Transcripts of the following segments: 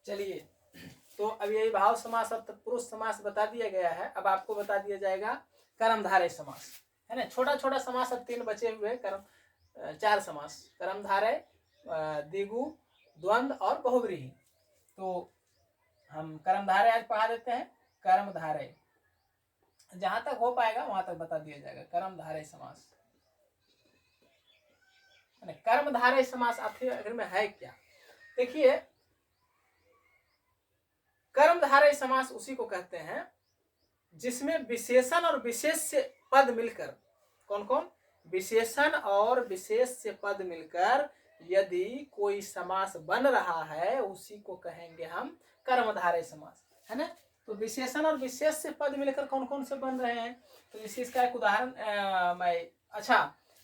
चलिए, तो अब यही भाव समास और तत्पुरुष समास बता दिया गया है। अब आपको बता दिया जाएगा कर्मधारय समास, है ना। छोटा छोटा समास अब 3 बचे हुए, 4 समास, कर्मधारय, द्विगु, द्वंद्व और बहुव्रीहि। तो हम कर्मधारय आज पढ़ा देते हैं। कर्मधारय जहां तक हो पाएगा वहां तक बता दिया जाएगा। कर्मधारय समास, कर्मधारय समास आखिर में है क्या? देखिए, कर्मधारय समास उसी को कहते हैं जिसमें विशेषण और विशेष्य पद मिलकर, कौन कौन? विशेषण और विशेष्य पद मिलकर यदि कोई समास बन रहा है, उसी को कहेंगे हम कर्मधारय समास, है ना। तो विशेषण और विशेष्य पद मिलकर कौन कौन से बन रहे हैं, तो इसका एक उदाहरण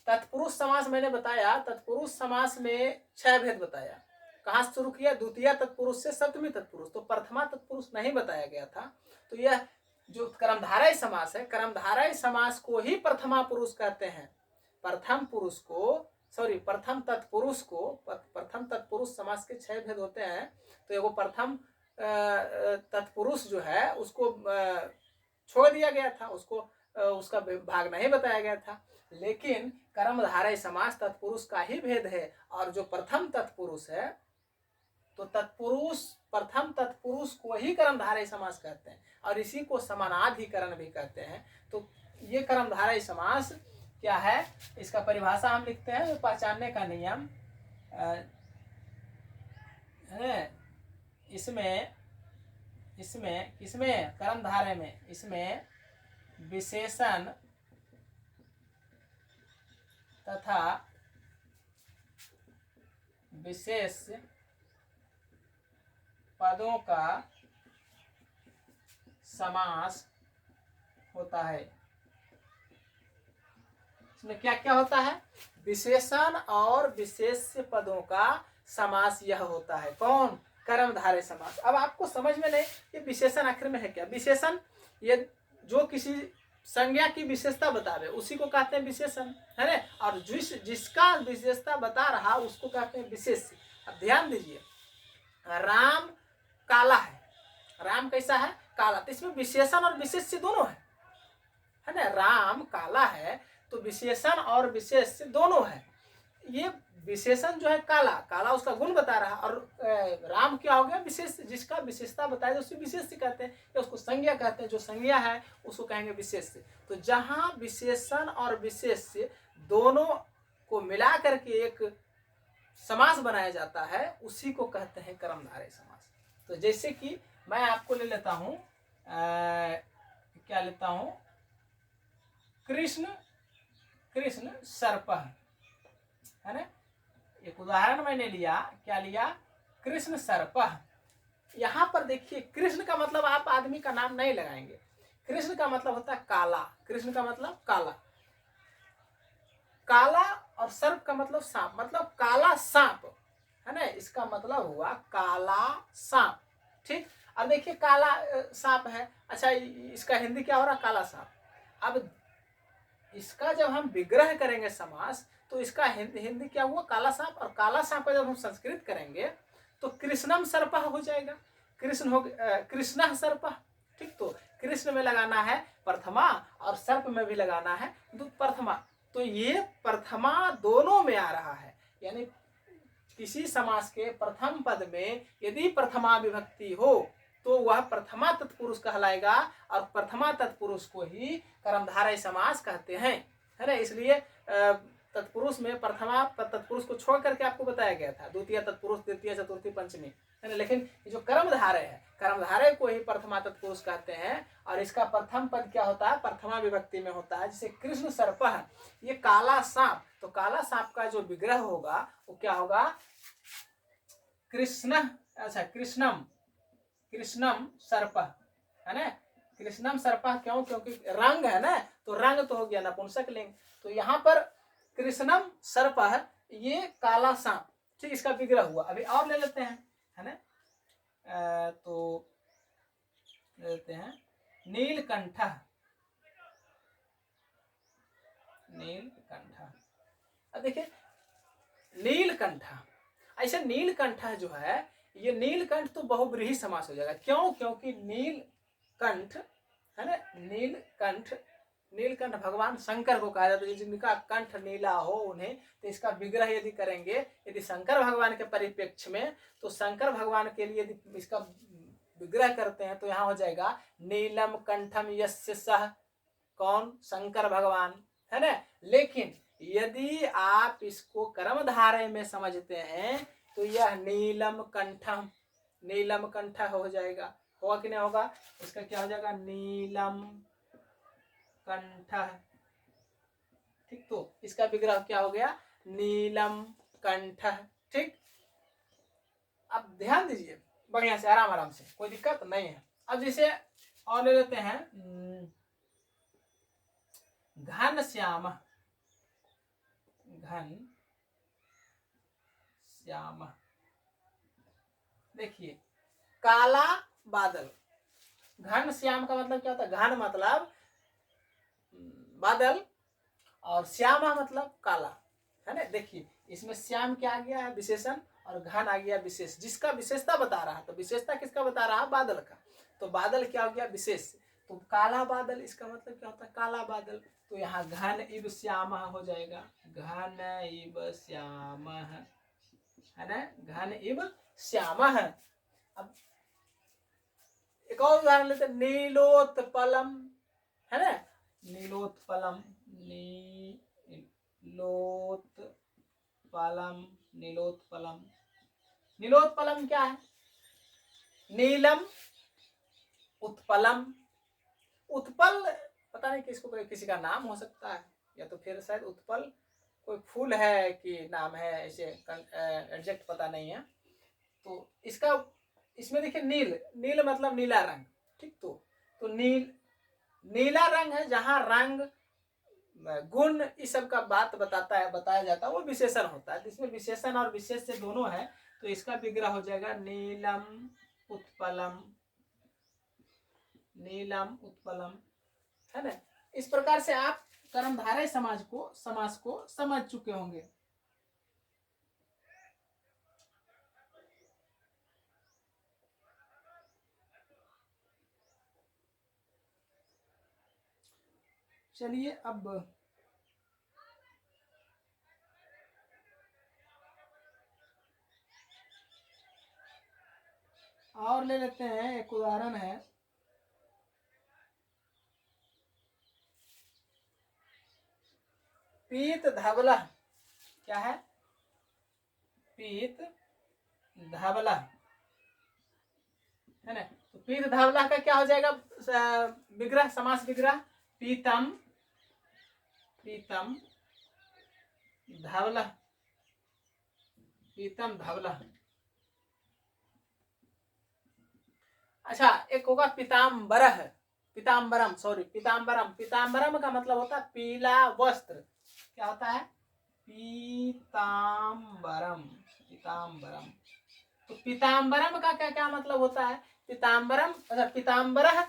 तत्पुरुष समास मैंने बताया। तत्पुरुष समास में 6 भेद बताया। कहाँ से शुरू किया? द्वितीय तत्पुरुष से सप्तमी तत्पुरुष। तो प्रथमा तत्पुरुष नहीं बताया गया था। तो यह जो कर्मधारय समास है, कर्मधारय समास को ही प्रथमा पुरुष कहते हैं। प्रथम तत्पुरुष समास के 6 भेद होते हैं। तो एगो प्रथम तत्पुरुष जो है उसको छोड़ दिया गया था, उसको उसका भाग नहीं बताया गया था। लेकिन कर्मधारय समास तत्पुरुष का ही भेद है। और जो प्रथम तत्पुरुष है, तो प्रथम तत्पुरुष को ही कर्मधारय समास कहते हैं और इसी को समानाधिकरण भी कहते हैं। तो ये कर्मधारय समास क्या है, इसका परिभाषा हम लिखते हैं। पहचानने का नियम है इसमें कर्मधारय में इसमें विशेषण तथा विशेष पदों का समास होता है। इसमें क्या क्या होता है? विशेषण और विशेष्य पदों का समास यह होता है। कौन? कर्मधारय समास। अब आपको समझ में नहीं ये विशेषण आखिर में है क्या? विशेषण ये जो किसी संज्ञा की विशेषता बतावे उसी को कहते हैं विशेषण, है ना। और जिसका विशेषता बता रहा उसको कहते हैं विशेष्य। अब ध्यान दीजिए, राम काला है। राम कैसा है? काला। तो इसमें विशेषण और विशेष्य दोनों है ना। राम काला है तो विशेषण और विशेष्य दोनों है। ये विशेषण जो है काला, काला उसका गुण बता रहा, और राम क्या हो गया? विशेष, जिसका विशेषता बताए उसे विशेष्य कहते हैं या उसको संज्ञा कहते हैं। जो संज्ञा है उसको कहेंगे विशेष्य। तो जहां विशेषण और विशेष्य दोनों को मिला करके एक समास बनाया जाता है उसी को कहते हैं कर्मधारय समास। तो जैसे कि मैं आपको ले लेता हूं, क्या लेता हूं? कृष्ण सर्पः, है ना। एक उदाहरण मैंने लिया, क्या लिया? कृष्ण सर्पः। यहां पर देखिए, कृष्ण का मतलब आप आदमी का नाम नहीं लगाएंगे। कृष्ण का मतलब होता है काला। कृष्ण का मतलब काला, काला। और सर्प का मतलब सांप, मतलब काला सांप, है ना। इसका मतलब हुआ काला सांप। ठीक। अब देखिए, काला सांप है। अच्छा, इसका हिंदी क्या हो रहा? काला सांप। अब इसका जब हम विग्रह करेंगे समास, तो इसका हिंदी क्या हुआ? काला सांप। और काला सांप जब हम संस्कृत करेंगे तो कृष्णम सर्पः हो जाएगा। कृष्ण हो कृष्णः सर्पः। ठीक। तो कृष्ण में लगाना है प्रथमा और सर्प में भी लगाना है प्रथमा। तो ये प्रथमा दोनों में आ रहा है। यानी किसी समास के प्रथम पद में यदि प्रथमा विभक्ति हो तो वह प्रथमा तत्पुरुष कहलाएगा, और प्रथमा तत्पुरुष को ही कर्मधारय समास कहते हैं, है ना। इसलिए तत्पुरुष में प्रथमा तत्पुरुष को छोड़ करके आपको बताया गया था द्वितीय तत्पुरुष, तृतीय, चतुर्थी, पंचमी, है ना। लेकिन जो कर्मधारय है, कर्मधारय को ही प्रथमा तत्पुरुष कहते हैं। और इसका प्रथम पद क्या होता है? प्रथमा विभक्ति में होता है। जैसे कृष्ण सर्पः, ये काला सांप। तो काला सांप का जो विग्रह होगा वो क्या होगा? कृष्णम सर्पः, है ना। कृष्णम सर्पः क्यों? क्योंकि रंग है ना, तो रंग तो हो गया नपुंसक लिंग। तो यहाँ पर कृष्णम सर्पः, ये काला सांप। ठीक, इसका विग्रह हुआ। अभी और ले लेते हैं, है ना। तो ले लेते हैं नीलकंठः। अब देखिए, नीलकंठः, ऐसे नीलकंठः जो है ये नीलकंठ तो बहुब्रीहि समास हो जाएगा। क्यों? क्योंकि नीलकंठ है ना, नीलकंठ, नीलकंठ भगवान शंकर को कहा जाता है। जिनका कंठ नीला हो उन्हें, तो इसका विग्रह यदि करेंगे यदि शंकर भगवान के परिप्रेक्ष्य में, तो शंकर भगवान के लिए यदि इसका विग्रह करते हैं तो यहाँ हो जाएगा नीलम कंठम यस्य सह, कौन? शंकर भगवान, है ना। लेकिन यदि आप इसको कर्मधारय में समझते हैं तो यह नीलम कंठम, नीलम कंठ हो जाएगा। होगा कि नहीं होगा? इसका क्या हो जाएगा? नीलम कंठ। ठीक, तो इसका विग्रह क्या हो गया? नीलम कंठ। ठीक, अब ध्यान दीजिए बढ़िया से, आराम आराम से, कोई दिक्कत नहीं है। अब जैसे और ले लेते हैं घन श्याम, घन श्याम। देखिए काला बादल, घन श्याम का मतलब क्या होता है? घन मतलब बादल और श्यामा मतलब काला, है ना। देखिए इसमें श्याम क्या आ गया है? विशेषण, और घन आ गया विशेष, जिसका विशेषता बता रहा है। तो विशेषता किसका बता रहा है? बादल का। तो बादल क्या हो गया? विशेष। तो काला बादल, इसका मतलब क्या होता है? काला बादल। तो यहाँ घन इव श्याम हो जाएगा, घन इव श्याम, है ना, घन इव श्याम। अब एक और उदाहरण लेते हैं, नीलोत्पलम, है ना, नीलोत्पलम, नीलोत्पलम, नीलोत्पलम। नीलोत्पलम क्या है? नीलम उत्पलम। उत्पल पता नहीं किसको, किसी का नाम हो सकता है, या तो फिर शायद उत्पल कोई फूल है कि नाम है, ऐसे एग्जैक्ट पता नहीं है। तो इसका, इसमें देखिए नील, नील मतलब नीला रंग। ठीक, तो नीला रंग है, जहां रंग गुण इस सब का बात बताता है, बताया जाता है, वो विशेषण होता है। इसमें विशेषण और विशेष से दोनों है, तो इसका विग्रह हो जाएगा नीलम उत्पलम, नीलम उत्पलम, है ना। इस प्रकार से आप कर्मधारय समास को समझ चुके होंगे। चलिए अब और ले लेते हैं, एक उदाहरण है, पीत धवला। क्या है? पीत धवला, है ना। तो पीत धवला का क्या हो जाएगा विग्रह, समास विग्रह? पीतम, पीतम धवला, पीतम धवला। अच्छा, एक होगा पीताम्बरः, पीताम्बरम, सॉरी, पीताम्बरम। पीताम्बरम का मतलब होता है पीला वस्त्र। क्या होता है? पीताम्बरम, पीताम्बरम। तो पीताम्बरम का क्या क्या मतलब होता है? पीताम्बरम, अच्छा, पीताम्बरः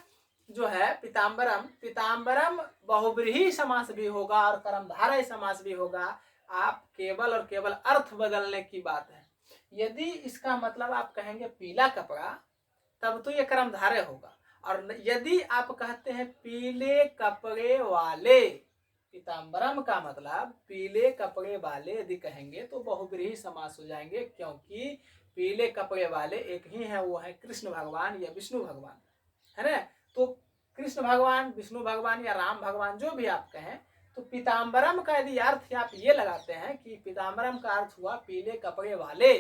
जो है, पीताम्बरम, पीताम्बरम बहुब्रीहि समास भी होगा और कर्मधारय समास भी होगा। आप केवल और केवल अर्थ बदलने की बात है। यदि इसका मतलब आप कहेंगे पीला कपड़ा, तब तो ये कर्मधारय होगा। और यदि आप कहते हैं पीले कपड़े वाले, पीताम्बरम का मतलब पीले कपड़े वाले यदि कहेंगे तो बहुब्रीहि समास हो जाएंगे, क्योंकि पीले कपड़े वाले एक ही है, वो है कृष्ण भगवान या विष्णु भगवान, है ना। तो कृष्ण भगवान, विष्णु भगवान या राम भगवान, जो भी आप कहें, तो पीताम्बरम का यदि अर्थ आप ये लगाते हैं कि पीताम्बरम का अर्थ हुआ पीले कपड़े वाले,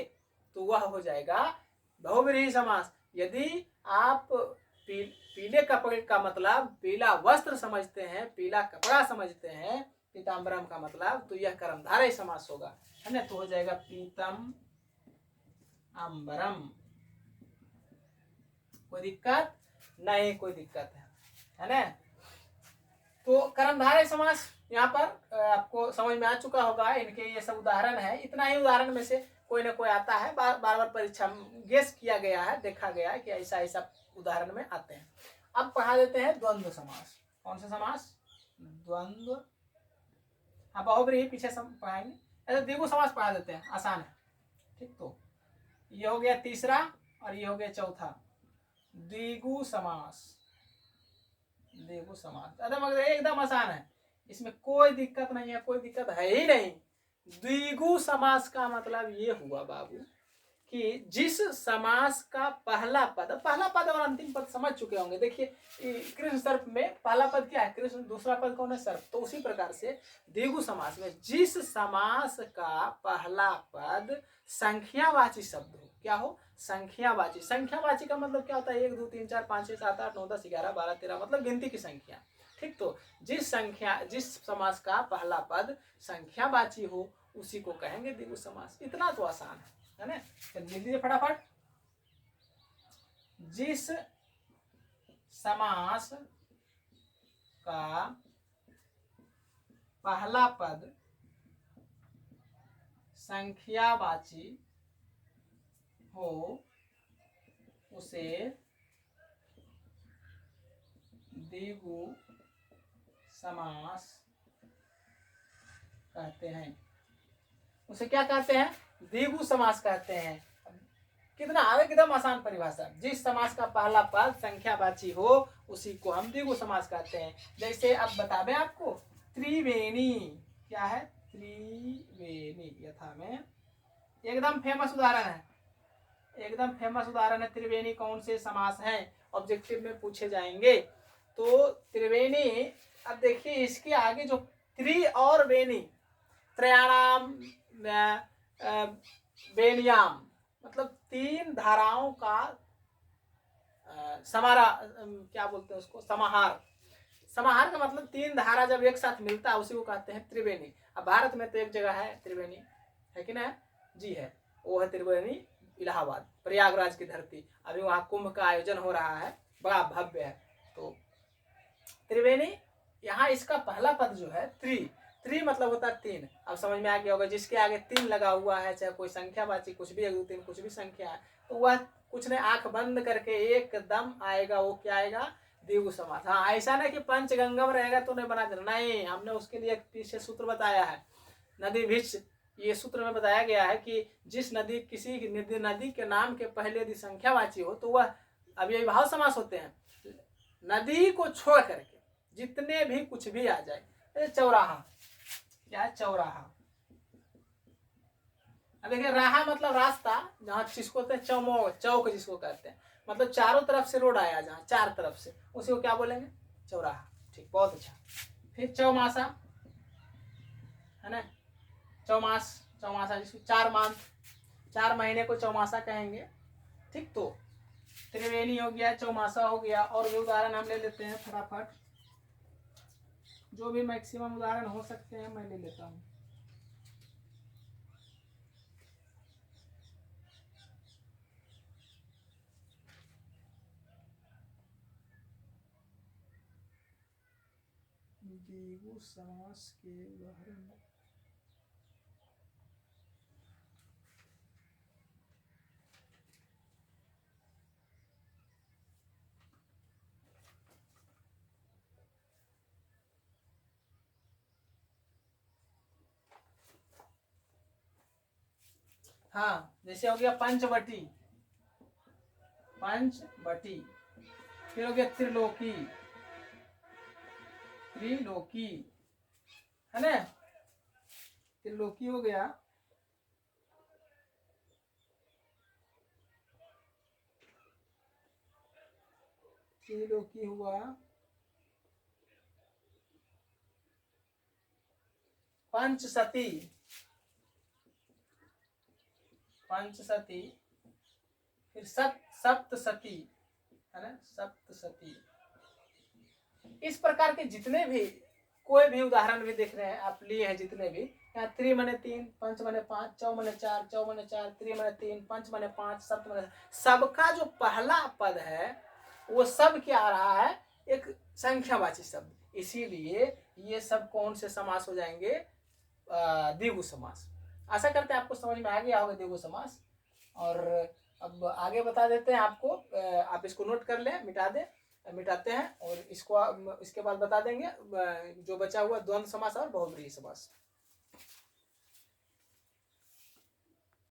तो वह हो जाएगा बहुब्रीहि समास। यदि आप पीले कपड़े का मतलब पीला वस्त्र समझते हैं, पीला कपड़ा समझते हैं, पीताम्बरम का मतलब, तो यह कर्मधारय समास होगा, है ना। तो हो जाएगा पीतम अम्बरम। कोई दिक्कत नहीं? कोई दिक्कत है ना। तो कर्मधारय समास यहाँ पर आपको समझ में आ चुका होगा। इनके ये सब उदाहरण है, इतना ही उदाहरण में से कोई ना कोई आता है, बार बार परीक्षा गेस किया गया है, देखा गया है कि ऐसा ऐसा उदाहरण में आते हैं। अब पढ़ा देते हैं द्वंद्व समास। कौन सा समास? द्वंद्व। हाँ, बहुब्रीहि पीछे पढ़ाएंगे, ऐसे द्विगु समास पढ़ा देते हैं, आसान है। ठीक, तो ये हो गया तीसरा। और ये हो गया चौथा द्विगु समास। द्विगु समास एकदम एकदम आसान है, इसमें कोई दिक्कत नहीं है, कोई दिक्कत है ही नहीं। द्विगु समास का मतलब ये हुआ बाबू कि जिस समास का पहला पद और अंतिम पद समझ चुके होंगे। देखिए कृष्ण सर्प में पहला पद क्या है कृष्ण, दूसरा पद कौन है सर्प। तो उसी प्रकार से द्विगु समास में जिस समास का पहला पद संख्यावाची शब्द हो, क्या हो संख्यावाची। संख्यावाची का मतलब क्या होता है 1 2 3 4 5 6 7 8 9 10 11 12 13 मतलब गिनती की संख्या। ठीक, तो जिस समास का पहला पद संख्यावाची हो उसी को कहेंगे द्विगु समास। इतना तो आसान है ना। लिख लीजिए फटाफट। जिस समास का पहला पद संख्यावाची हो उसे द्विगु समास कहते हैं। उसे क्या कहते हैं द्विगु समास कहते हैं। कितना एकदम आसान परिभाषा। जिस समास का पहला पद संख्यावाची हो उसी को हम द्विगु समास कहते हैं। जैसे अब बता दें आपको त्रिवेणी क्या है, त्रिवेणी यथा में एकदम फेमस उदाहरण है, एकदम फेमस उदाहरण है। त्रिवेणी कौन से समास हैं ऑब्जेक्टिव में पूछे जाएंगे। तो त्रिवेणी, अब देखिए इसके आगे जो त्रि और वेणी, त्रयाणाम वेणियाम मतलब 3 धाराओं का समारा, क्या बोलते हैं उसको समाहार। समाहार का मतलब 3 धारा जब एक साथ मिलता है उसी को कहते हैं त्रिवेणी। अब भारत में तो एक जगह है त्रिवेणी, है कि ना जी है, वो है त्रिवेणी इलाहाबाद, प्रयागराज की धरती। अभी वहाँ कुंभ का आयोजन हो रहा है, बड़ा भव्य है। तो त्रिवेणी, यहाँ इसका पहला पद जो है त्रि मतलब होता है 3। अब समझ में आ गया होगा, जिसके आगे 3 लगा हुआ है, चाहे कोई संख्यावाची कुछ भी 1 2 3 कुछ भी संख्या है, तो वह कुछ ने आंख बंद करके एकदम आएगा, वो क्या आएगा द्विगु समास। हाँ, ऐसा नहीं कि पंचगंगम रहेगा तो नहीं बना देना, नहीं, हमने उसके लिए पीछे सूत्र बताया है नदी भिक्ष। ये सूत्र में बताया गया है कि जिस नदी किसी नदी के नाम के पहले यदि संख्यावाची हो तो वह अव्ययीभाव समास होते हैं। नदी को छोड़ करके जितने भी कुछ भी आ जाए, चौराहा क्या है चौराहा। अब देखिए राहा मतलब रास्ता, जहाँ जिसको कहते हैं चौक जिसको कहते हैं, मतलब चारों तरफ से रोड आया जहाँ चार तरफ से, उसी को क्या बोलेंगे चौराहा। ठीक, बहुत अच्छा। फिर चौमासा है ना, चौमासा जिसको 4 महीने को चौमासा कहेंगे। ठीक, तो त्रिवेणी हो गया, चौमासा हो गया, और भी उदाहरण हम ले लेते हैं फटाफट, जो भी मैक्सिमम उदाहरण हो सकते हैं मैं ले लेता हूँ। द्विगु समास के उदाहरण, हाँ, जैसे हो गया पंचवटी, फिर हो गया त्रिलोकी है ना, त्रिलोकी हो गया। त्रिलोकी हुआ, पंचसती, फिर सप्तसती है ना, सप्तसती। इस प्रकार के जितने भी कोई भी उदाहरण भी देख रहे हैं आप लिए हैं जितने भी, यहाँ त्रि मने 3, पंच मने 5, चौ मने 4, त्रि मने 3, पंच मने 5, सप्त मने, सबका जो पहला पद है वो सब क्या आ रहा है एक संख्यावाची शब्द। इसीलिए ये सब कौन से समास हो जाएंगे द्विगु समास। आशा करते हैं आपको समझ में आ गया होगा द्विगु समास। और अब आगे बता देते हैं आपको, आप इसको नोट कर लें, मिटाते हैं, और इसको इसके बाद बता देंगे जो बचा हुआ द्वंद्व समास और बहुब्रीहि समास।